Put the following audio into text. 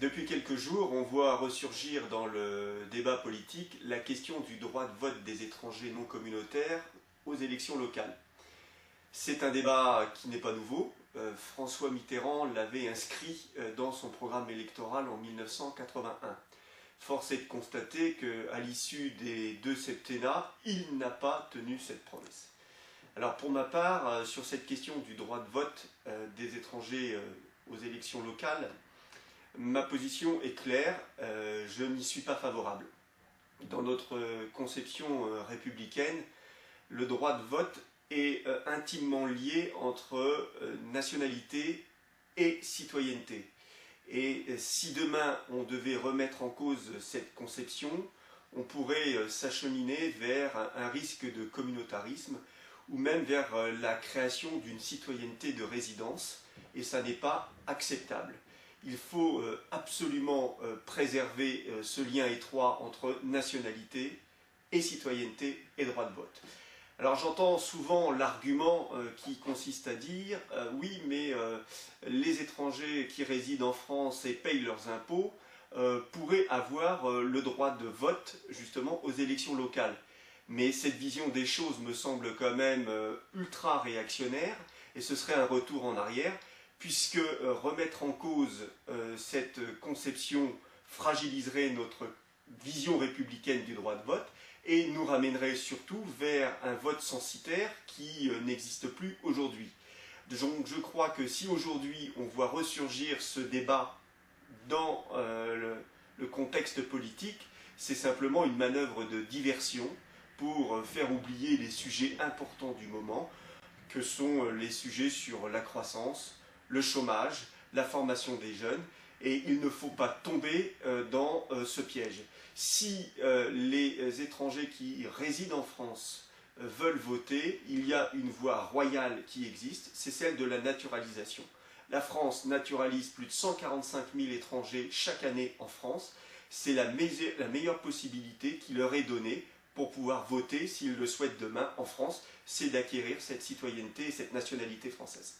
Depuis quelques jours, on voit ressurgir dans le débat politique la question du droit de vote des étrangers non communautaires aux élections locales. C'est un débat qui n'est pas nouveau. François Mitterrand l'avait inscrit dans son programme électoral en 1981. Force est de constater qu'à l'issue des 2 septennats, il n'a pas tenu cette promesse. Alors pour ma part, sur cette question du droit de vote des étrangers aux élections locales, ma position est claire, je n'y suis pas favorable. Dans notre conception républicaine, le droit de vote est intimement lié entre nationalité et citoyenneté. Et si demain on devait remettre en cause cette conception, on pourrait s'acheminer vers un risque de communautarisme ou même vers la création d'une citoyenneté de résidence, et ça n'est pas acceptable. Il faut absolument préserver ce lien étroit entre nationalité et citoyenneté et droit de vote. Alors j'entends souvent l'argument qui consiste à dire oui, mais les étrangers qui résident en France et payent leurs impôts pourraient avoir le droit de vote justement aux élections locales. Mais cette vision des choses me semble quand même ultra réactionnaire, et ce serait un retour en arrière, puisque remettre en cause cette conception fragiliserait notre vision républicaine du droit de vote et nous ramènerait surtout vers un vote censitaire qui n'existe plus aujourd'hui. Donc je crois que si aujourd'hui on voit ressurgir ce débat dans le contexte politique, c'est simplement une manœuvre de diversion pour faire oublier les sujets importants du moment, que sont les sujets sur la croissance, le chômage, la formation des jeunes, et il ne faut pas tomber dans ce piège. Si les étrangers qui résident en France veulent voter, il y a une voie royale qui existe, c'est celle de la naturalisation. La France naturalise plus de 145 000 étrangers chaque année en France. C'est la meilleure possibilité qui leur est donnée pour pouvoir voter, s'ils le souhaitent demain en France, c'est d'acquérir cette citoyenneté et cette nationalité française.